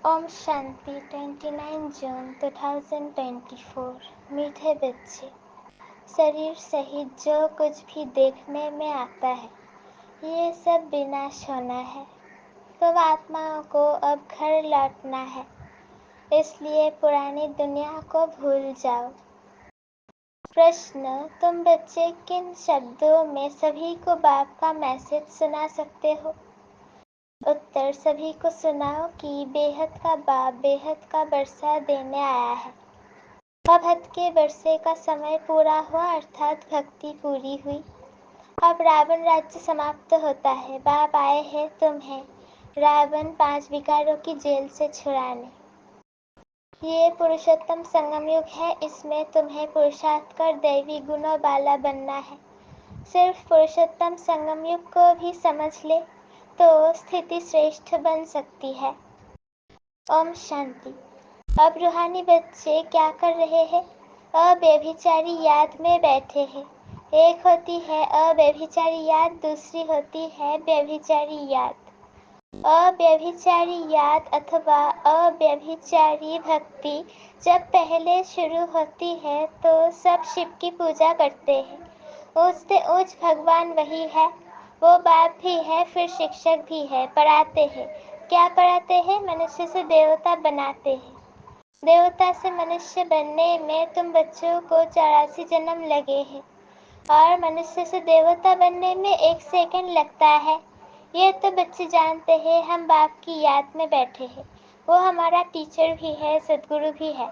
ओम शांति 29 जून 2024। मीठे बच्चे, शरीर सहित जो कुछ भी देखने में आता है ये सब विनाश होना है। तो आत्माओं को अब घर लौटना है, इसलिए पुरानी दुनिया को भूल जाओ। प्रश्न, तुम बच्चे किन शब्दों में सभी को बाप का मैसेज सुना सकते हो? उत्तर, सभी को सुनाओ कि बेहद का बाप बेहद का बरसा देने आया है। अब हद के बरसे का समय पूरा हुआ, अर्थात भक्ति पूरी हुई। अब रावण राज्य समाप्त होता है। बाप आए हैं तुम्हें रावण 5 विकारों की जेल से छुड़ाने। ये पुरुषोत्तम संगम युग है, इसमें तुम्हें पुरुषार्थ कर दैवी गुणों वाला बनना है। सिर्फ पुरुषोत्तम संगम युग को भी समझ ले तो स्थिति श्रेष्ठ बन सकती है। ओम शांति। अब रूहानी बच्चे क्या कर रहे हैं? अव्यभिचारी याद में बैठे हैं। एक होती है अव्यभिचारी याद, दूसरी होती है व्यभिचारी याद। अव्यभिचारी याद अथवा अव्यभिचारी भक्ति जब पहले शुरू होती है तो सब शिव की पूजा करते हैं। ऊंच से ऊंच भगवान वही है, वो बाप भी है, फिर शिक्षक भी है, पढ़ाते हैं। क्या पढ़ाते हैं? मनुष्य से देवता बनाते हैं। देवता से मनुष्य बनने में तुम बच्चों को 84 जन्म लगे हैं और मनुष्य से देवता बनने में 1 सेकंड लगता है। ये तो बच्चे जानते हैं। हम बाप की याद में बैठे हैं। वो हमारा टीचर भी है, सद्गुरु भी है।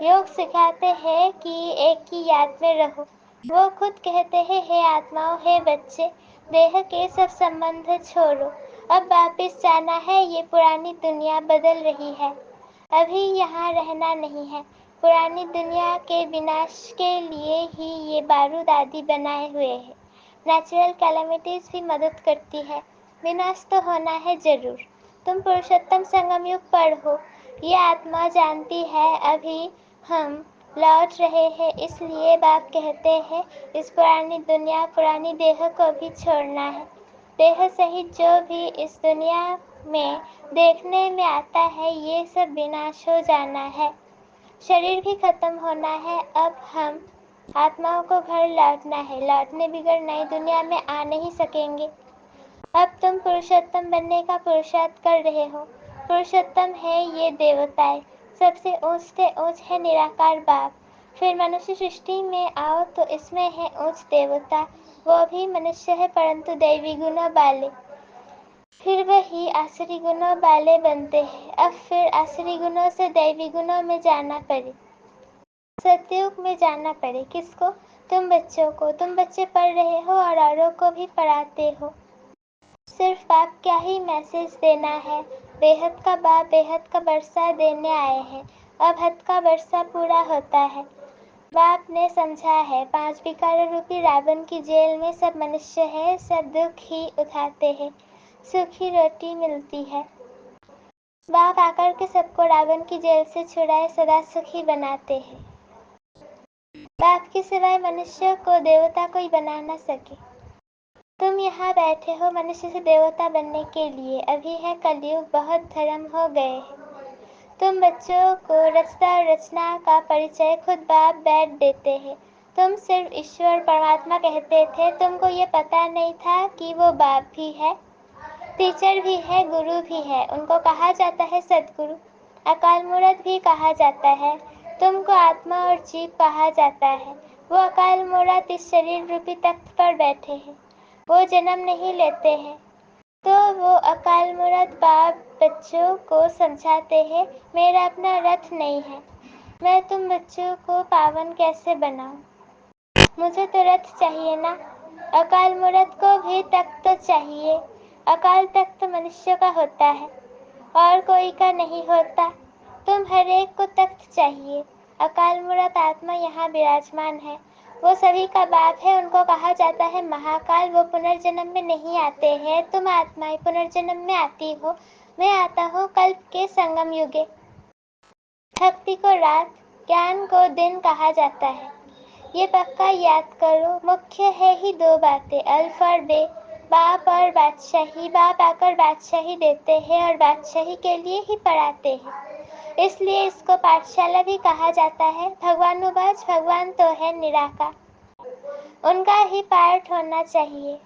योग सिखाते हैं कि एक की याद में रहो। वो खुद कहते हैं, हे आत्माओं, हे बच्चे, देह के सब संबंध छोड़ो। अब वापिस जाना है। ये पुरानी दुनिया बदल रही है, अभी यहाँ रहना नहीं है। पुरानी दुनिया के विनाश के लिए ही ये बारूद आदि बनाए हुए हैं। नेचुरल कैलेमिटीज भी मदद करती है। विनाश तो होना है जरूर। तुम पुरुषोत्तम संगम युग पढ़ो। ये आत्मा जानती है अभी हम लौट रहे हैं, इसलिए बाप कहते हैं इस पुरानी दुनिया पुरानी देह को भी छोड़ना है। देह सहित जो भी इस दुनिया में देखने में आता है ये सब विनाश हो जाना है। शरीर भी खत्म होना है। अब हम आत्माओं को घर लौटना है। लौटने बिगड़ नई दुनिया में आ नहीं सकेंगे। अब तुम पुरुषोत्तम बनने का पुरुषार्थ कर रहे हो। पुरुषोत्तम है ये देवताएं, सबसे ऊंच से ऊंच है निराकार बाप। फिर मनुष्य सृष्टि में आओ तो इसमें है ऊंच देवता, वो भी मनुष्य है परंतु दैवी गुणों वाले। फिर वही आसुरी गुणों वाले बनते हैं। अब फिर आसुरी गुणों से दैवी गुणों में जाना पड़े, सतयुग में जाना पड़े। किसको? तुम बच्चों को। तुम बच्चे पढ़ रहे हो और औरों को भी पढ़ाते हो। सिर्फ बाप क्या ही मैसेज देना है। बेहद का बाप बेहद का बरसा देने आए हैं। अब हद का बरसा पूरा होता है। बाप ने समझा है 5 विकार रूपी रावण की जेल में सब मनुष्य है, सब दुख ही उठाते हैं, सूखी रोटी मिलती है। बाप आकर के सबको रावण की जेल से छुड़ाए सदा सुखी बनाते हैं। बाप के सिवाय मनुष्य को देवता कोई बना न सके। तुम यहाँ बैठे हो मनुष्य से देवता बनने के लिए। अभी है कलयुग, बहुत धर्म हो गए हैं। तुम बच्चों को रचना और रचना का परिचय खुद बाप बैठ देते हैं। तुम सिर्फ ईश्वर परमात्मा कहते थे, तुमको ये पता नहीं था कि वो बाप भी है, टीचर भी है, गुरु भी है। उनको कहा जाता है सद्गुरु, अकाल मूर्त भी कहा जाता है। तुमको आत्मा और जीव कहा जाता है। वो अकाल मूर्त इस शरीर रूपी तख्त पर बैठे हैं, वो जन्म नहीं लेते हैं। तो वो अकाल मूर्त बाप बच्चों को समझाते हैं, मेरा अपना रथ नहीं है, मैं तुम बच्चों को पावन कैसे बनाऊं? मुझे तो रथ चाहिए ना। अकाल मूर्त को भी तख्त तो चाहिए। अकाल तख्त मनुष्य का होता है और कोई का नहीं होता। तुम हर एक को तख्त चाहिए। अकाल मूर्त आत्मा यहाँ विराजमान है, वो सभी का बाप है। उनको कहा जाता है महाकाल। वो पुनर्जन्म में नहीं आते हैं। तुम आत्माएं पुनर्जन्म में आती हो, मैं आता हूँ कल्प के संगम युगे। भक्ति को रात, ज्ञान को दिन कहा जाता है। ये पक्का याद करो। मुख्य है ही 2 बातें, अल्फ और बे। बाप और बादशाही, बाप आकर बादशाही देते हैं और बादशाही के लिए ही पढ़ाते हैं, इसलिए इसको पाठशाला भी कहा जाता है। भगवानुवाच, भगवान तो है निराकार, उनका ही पाठ होना चाहिए।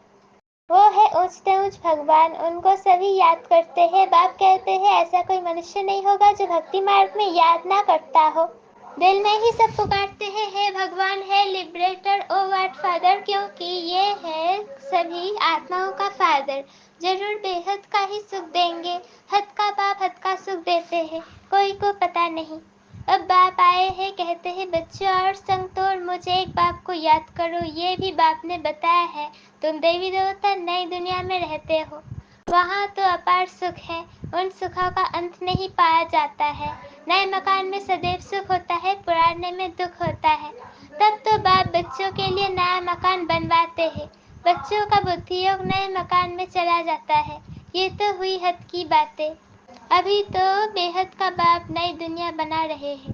वो है ऊंचते ऊंच भगवान, उनको सभी याद करते हैं। बाप कहते हैं ऐसा कोई मनुष्य नहीं होगा जो भक्ति मार्ग में याद ना करता हो। दिल में ही सब पुकारते हैं, हे भगवान, है लिबरेटर, ओ व्हाट फादर, क्योंकि ये है सभी आत्माओं का फादर। जरूर बेहद का ही सुख देंगे। हद का बाप हद का सुख देते हैं, कोई को पता नहीं। अब बाप आए हैं, कहते हैं बच्चों और संग तोड़, मुझे एक बाप को याद करो। ये भी बाप ने बताया है, तुम देवी देवता नई दुनिया में रहते हो, वहाँ तो अपार सुख है, उन सुखों का अंत नहीं पाया जाता है। नए मकान में सदैव सुख होता है, पुराने में दुख होता है। तब तो बाप बच्चों के लिए नया मकान बनवाते हैं, बच्चों का बुद्धि योग नए मकान में चला जाता है। ये तो हुई हद की बातें। अभी तो बेहद का बाप नई दुनिया बना रहे हैं।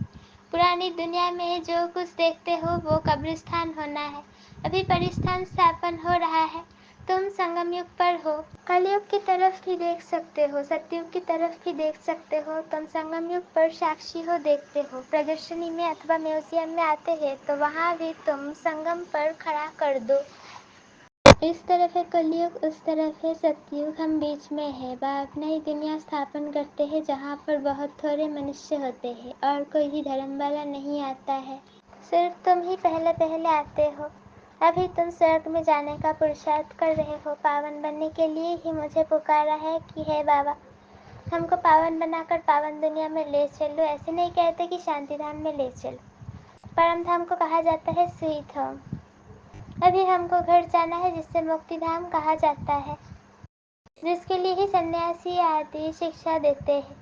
पुरानी दुनिया में जो कुछ देखते हो वो कब्रिस्तान होना है, अभी परिस्थान स्थापन हो रहा है। तुम संगम युग पर हो, कलयुग की तरफ भी देख सकते हो, सतयुग की तरफ भी देख सकते हो। तुम संगम युग पर साक्षी हो, देखते हो। प्रदर्शनी में अथवा म्यूजियम में आते हैं तो वहाँ भी तुम संगम पर खड़ा कर दो। इस तरफ है कलयुग, उस तरफ है सतयुग, हम बीच में है। बाप नई दुनिया स्थापन करते हैं जहाँ पर बहुत थोड़े मनुष्य होते हैं और कोई भी धर्म वाला नहीं आता है, सिर्फ तुम ही पहले पहले आते हो। अभी तुम स्वर्ग में जाने का पुरुषार्थ कर रहे हो। पावन बनने के लिए ही मुझे पुकारा है कि हे बाबा, हमको पावन बनाकर पावन दुनिया में ले चलो। ऐसे नहीं कहते कि शांति धाम में ले चलो, परम धाम को कहा जाता है स्वीट होम। अभी हमको घर जाना है जिससे मुक्ति धाम कहा जाता है, जिसके लिए ही सन्यासी आदि शिक्षा देते हैं।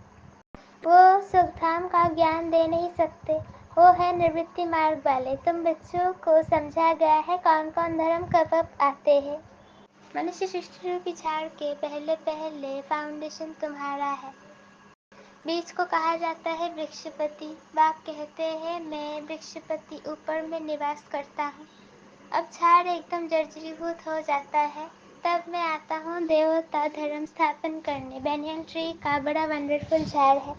वो सुख धाम का ज्ञान दे नहीं सकते, वो है निवृत्ति मार्ग वाले। तुम बच्चों को समझा गया है कौन कौन धर्म कब कब आते हैं। मनुष्य सृष्टि रूपी झाड़ के पहले पहले फाउंडेशन तुम्हारा है। बीज को कहा जाता है वृक्षपति। बाप कहते हैं मैं वृक्षपति ऊपर में निवास करता हूँ। अब झाड़ एकदम जर्जरीभूत हो जाता है, तब मैं आता हूँ देवता धर्म स्थापन करने। बैनियन ट्री का बड़ा वंडरफुल झाड़ है,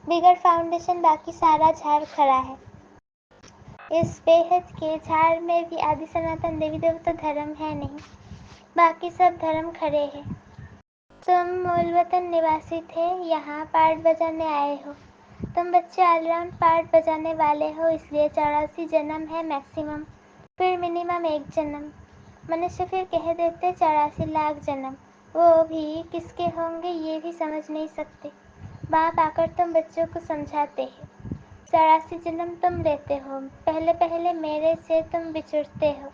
बिगड़ फाउंडेशन बाकी सारा झाड़ खड़ा है। इस बेहद के झाड़ में भी आदि सनातन देवी देवता धर्म है नहीं, बाकी सब धर्म खड़े हैं। तुम मूल वतन निवासी थे, यहाँ पार्ट बजाने आए हो। तुम बच्चे ऑलराउंड पार्ट बजाने वाले हो, इसलिए 84 जन्म है मैक्सिमम, फिर मिनिमम 1 जन्म। मनुष्य फिर कह देते 84 लाख जन्म, वो भी किसके होंगे ये भी समझ नहीं सकते। बाप आकर तुम बच्चों को समझाते हैं। 84 जन्म तुम लेते हो, पहले पहले मेरे से तुम बिछुड़ते हो।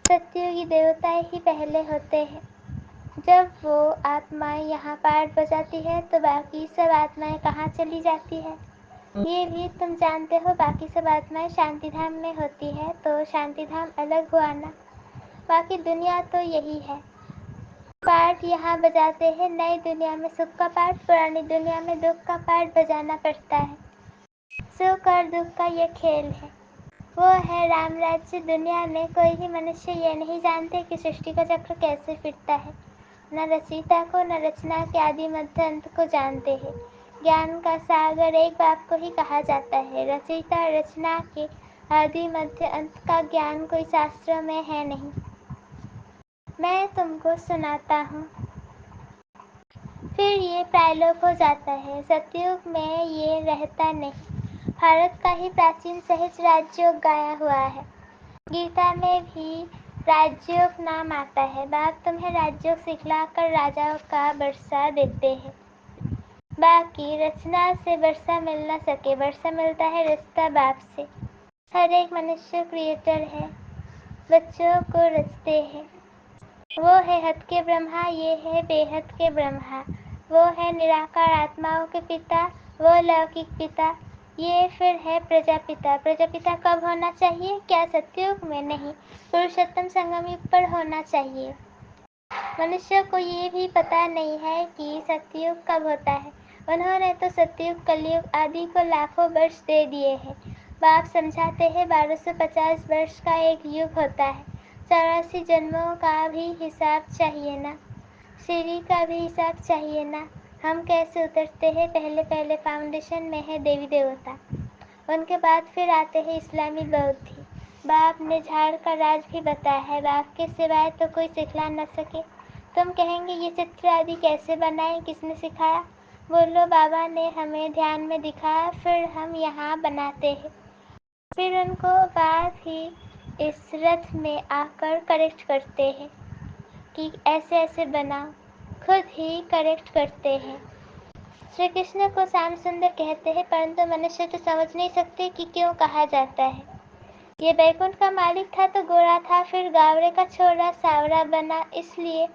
सत्ययुगी देवताएं ही पहले होते हैं। जब वो आत्माएं यहाँ पार्ट बजाती है तो बाकी सब आत्माएं कहाँ चली जाती है ये भी तुम जानते हो। बाकी सब आत्माएं शांति धाम में होती है, तो शांति धाम अलग हुआ ना, बाकी दुनिया तो यही है। पार्ट यहाँ बजाते हैं, नई दुनिया में सुख का पार्ट, पुरानी दुनिया में दुख का पार्ट बजाना पड़ता है। सुख और दुख का ये खेल है, वो है राम राज्य। दुनिया में कोई भी मनुष्य ये नहीं जानते कि सृष्टि का चक्र कैसे फिरता है, न रचयिता को न रचना के आदि मध्य अंत को जानते हैं। ज्ञान का सागर एक बाप को ही कहा जाता है। रचयिता रचना के आदि मध्य अंत का ज्ञान कोई शास्त्रों में है नहीं, मैं तुमको सुनाता हूँ। फिर ये प्रायलोक हो जाता है, सतयुग में ये रहता नहीं। भारत का ही प्राचीन सहज राजयोग गाया हुआ है, गीता में भी राजयोग नाम आता है। बाप तुम्हें राजयोग सिखलाकर राजाओं का वर्षा देते हैं। बाकी रचना से वर्षा मिल न सके, वर्षा मिलता है रचता बाप से। हर एक मनुष्य क्रिएटर है, बच्चों को रचते हैं। वो है हद के ब्रह्मा, ये है बेहद के ब्रह्मा। वो है निराकार आत्माओं के पिता, वो लौकिक पिता। ये फिर है प्रजापिता। प्रजापिता कब होना चाहिए? क्या सतयुग में? नहीं, पुरुषोत्तम संगम युग पर होना चाहिए। मनुष्य को ये भी पता नहीं है कि सतयुग कब होता है। उन्होंने तो सतयुग कलयुग आदि को लाखों वर्ष दे दिए हैं। बाप समझाते हैं 1250 वर्ष का एक युग होता है। 84 जन्मों का भी हिसाब चाहिए ना, सीढ़ी का भी हिसाब चाहिए ना। हम कैसे उतरते हैं, पहले पहले फाउंडेशन में है देवी देवता, उनके बाद फिर आते हैं इस्लामी बौद्ध। बाप ने झाड़ का राज भी बताया है, बाप के सिवाय तो कोई सिखला न सके। तुम कहेंगे ये चित्र आदि कैसे बनाए, किसने सिखाया? बोलो बाबा ने हमें ध्यान में दिखाया, फिर हम यहाँ बनाते हैं। फिर उनको बाप ही इस रथ में आकर करेक्ट करते हैं कि ऐसे ऐसे बनाओ, खुद ही करेक्ट करते हैं। श्री कृष्ण को श्याम सुंदर कहते हैं, परंतु मनुष्य तो समझ नहीं सकते कि क्यों कहा जाता है। ये बैकुंठ का मालिक था तो गोरा था, फिर गावड़े का छोरा सावरा बना, इसलिए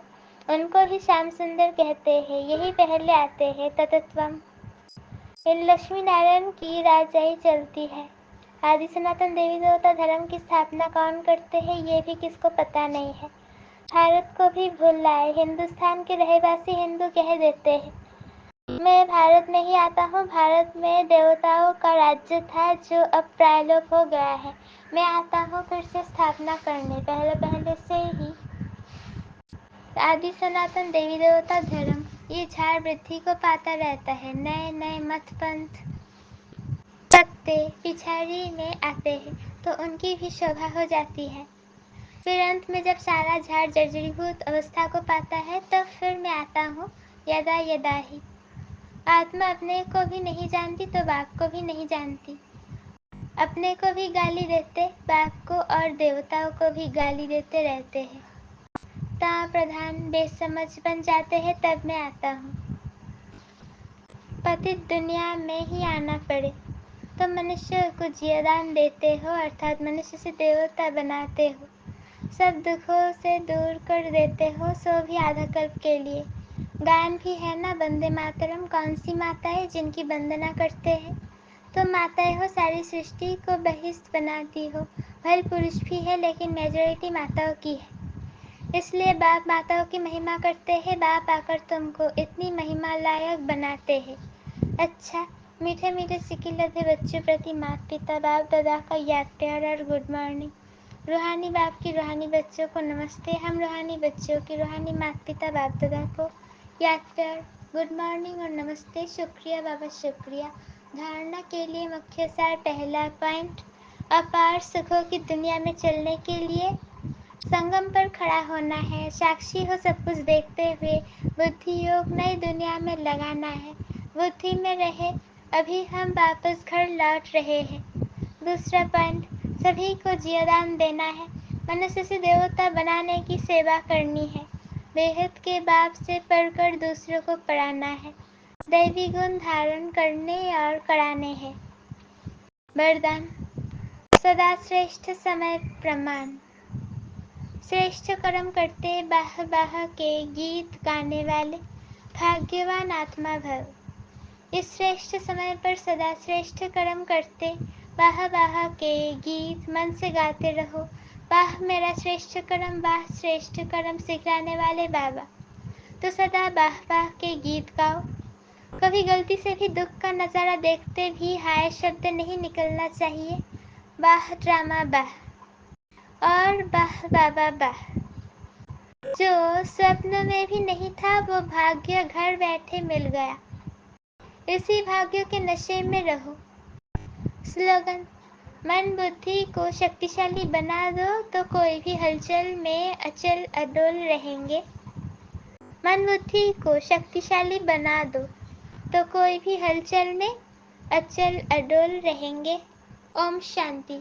उनको ही श्याम सुंदर कहते हैं। यही पहले आते हैं तत्वम। इन लक्ष्मी नारायण की राजाई चलती है। आदि सनातन देवी देवता धर्म की स्थापना कौन करते हैं, ये भी किसको पता नहीं है। भारत को भी भूल लाए, हिंदुस्तान के रहवासी हिंदू कह देते हैं। मैं भारत में ही आता हूँ, भारत में देवताओं का राज्य था जो अब प्रायलोप हो गया है। मैं आता हूँ फिर से स्थापना करने, पहले पहले से ही आदि सनातन देवी देवता धर्म। ये झाड़ वृद्धि को पाता रहता है, नए नए मत पंथ पत्ते पिछाड़ी में आते हैं तो उनकी भी शोभा हो जाती है। फिर अंत में जब सारा झाड़ जर्जरीभूत अवस्था को पाता है तब फिर मैं आता हूँ यदा यदा ही। आत्मा अपने को भी नहीं जानती तो बाप को भी नहीं जानती। अपने को भी गाली देते बाप को और देवताओं को भी गाली देते रहते हैं। ता प्रधान बेसमझ बन जाते हैं, तब मैं आता हूँ। पतित दुनिया में ही आना पड़े तो मनुष्य को जीवदान देते हो, अर्थात मनुष्य से देवता बनाते हो। सब दुखों से दूर कर देते हो, सो भी आधा कल्प के लिए। गान भी है ना वंदे मातरम। कौन सी माता है जिनकी वंदना करते हैं? तुम माताएं हो, सारी सृष्टि को बहिष्ठ बनाती हो। भले पुरुष भी है लेकिन मेजॉरिटी माताओं की है, इसलिए बाप माताओं की महिमा करते हैं। बाप आकर तुमको इतनी महिमा लायक बनाते हैं। अच्छा, मीठे मीठे सिकिलधे बच्चों प्रति माता पिता बाप दादा का याद प्यार और गुड मॉर्निंग। रूहानी बाप की रूहानी बच्चों को नमस्ते। हम रूहानी बच्चों की रूहानी माता पिता बाप दादा को याद प्यार गुड मॉर्निंग और नमस्ते। शुक्रिया बाबा, शुक्रिया। धारणा के लिए मुख्य सार, पहला पॉइंट, अपार सुखों की दुनिया में चलने के लिए संगम पर खड़ा होना है, साक्षी हो सब कुछ देखते हुए। बुद्धि योग नई दुनिया में लगाना है, बुद्धि में रहे। अभी हम वापस घर लौट रहे हैं। दूसरा पॉइंट, सभी को जीवदान देना है, मनुष्य से देवता बनाने की सेवा करनी है, बेहद के बाप से पढ़कर दूसरों को पढ़ाना है, दैवी गुण धारण करने और कराने हैं। वरदान, सदा श्रेष्ठ समय प्रमाण। श्रेष्ठ कर्म करते बाह बाह के गीत गाने वाले भाग्यवान आत्मा भव। इस श्रेष्ठ समय पर सदा श्रेष्ठ कर्म करते वाह वाह के गीत मन से गाते रहो। वाह मेरा श्रेष्ठ कर्म, वाह श्रेष्ठ कर्म सिखाने वाले बाबा। तो सदा वाह वाह के गीत गाओ। कभी गलती से भी दुख का नज़ारा देखते भी हाय शब्द नहीं निकलना चाहिए। वाह ड्रामा वाह और वाह बाबा वाह। जो स्वप्न में भी नहीं था वो भाग्य घर बैठे मिल गया। इसी भाग्य के नशे में रहो। स्लोगन, मन बुद्धि को शक्तिशाली बना दो तो कोई भी हलचल में अचल अडोल रहेंगे। मन बुद्धि को शक्तिशाली बना दो तो कोई भी हलचल में अचल अडोल रहेंगे। ओम शांति।